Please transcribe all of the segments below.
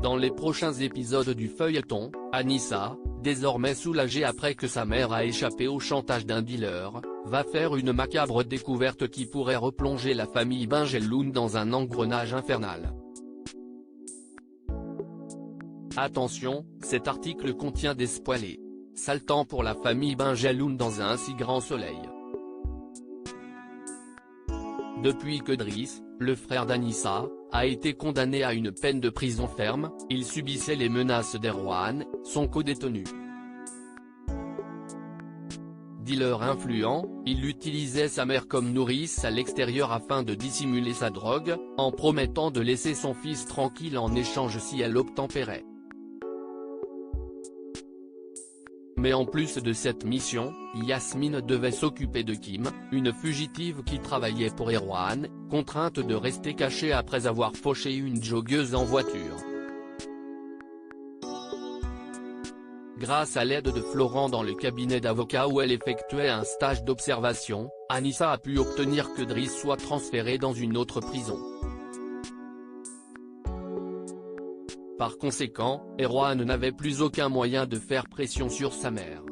Dans les prochains épisodes du feuilleton, Anissa, désormais soulagée après que sa mère a échappé au chantage d'un dealer, va faire une macabre découverte qui pourrait replonger la famille Benjeloun dans un engrenage infernal. Attention, cet article contient des spoilers. Sale temps pour la famille Benjeloun dans un si grand soleil. Depuis que Driss, le frère d'Anissa, a été condamné à une peine de prison ferme, il subissait les menaces d'Erwan, son codétenu. Dealer influent, il utilisait sa mère comme nourrice à l'extérieur afin de dissimuler sa drogue, en promettant de laisser son fils tranquille en échange si elle obtempérait. Mais en plus de cette mission, Yasmine devait s'occuper de Kim, une fugitive qui travaillait pour Erwan, contrainte de rester cachée après avoir fauché une joggeuse en voiture. Grâce à l'aide de Florent dans le cabinet d'avocat où elle effectuait un stage d'observation, Anissa a pu obtenir que Driss soit transféré dans une autre prison. Par conséquent, Erwan n'avait plus aucun moyen de faire pression sur sa mère.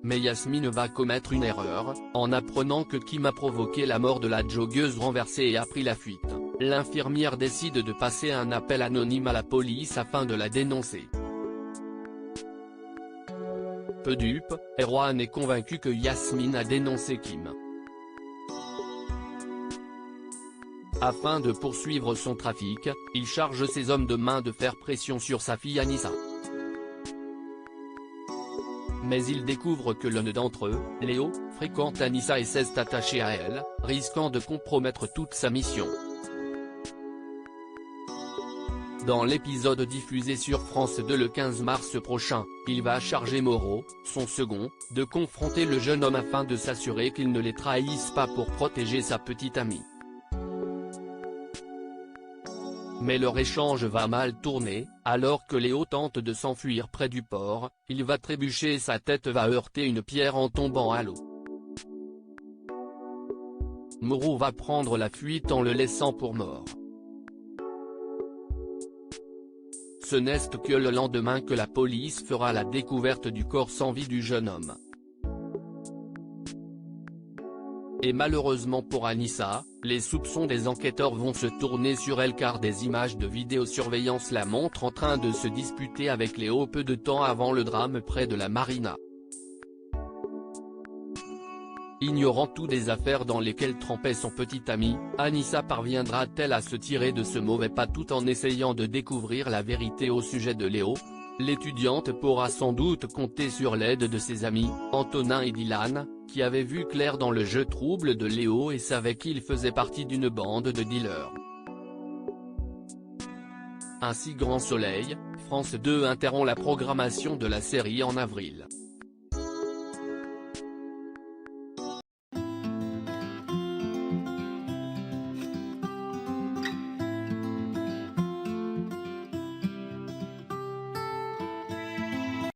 Mais Yasmine va commettre une erreur, en apprenant que Kim a provoqué la mort de la joggeuse renversée et a pris la fuite. L'infirmière décide de passer un appel anonyme à la police afin de la dénoncer. Peu dupe, Erwan est convaincu que Yasmine a dénoncé Kim. Afin de poursuivre son trafic, il charge ses hommes de main de faire pression sur sa fille Anissa. Mais il découvre que l'un d'entre eux, Léo, fréquente Anissa et s'est attaché à elle, risquant de compromettre toute sa mission. Dans l'épisode diffusé sur France 2 le 15 mars prochain, il va charger Moreau, son second, de confronter le jeune homme afin de s'assurer qu'il ne les trahisse pas pour protéger sa petite amie. Mais leur échange va mal tourner, alors que Léo tente de s'enfuir près du port, il va trébucher et sa tête va heurter une pierre en tombant à l'eau. Moreau va prendre la fuite en le laissant pour mort. Ce n'est que le lendemain que la police fera la découverte du corps sans vie du jeune homme. Et malheureusement pour Anissa, les soupçons des enquêteurs vont se tourner sur elle car des images de vidéosurveillance la montrent en train de se disputer avec Léo peu de temps avant le drame près de la marina. Ignorant tout des affaires dans lesquelles trempait son petit ami, Anissa parviendra-t-elle à se tirer de ce mauvais pas tout en essayant de découvrir la vérité au sujet de Léo? L'étudiante pourra sans doute compter sur l'aide de ses amis, Antonin et Dylan, qui avaient vu clair dans le jeu trouble de Léo et savaient qu'il faisait partie d'une bande de dealers. Un si grand soleil, France 2 interrompt la programmation de la série en avril.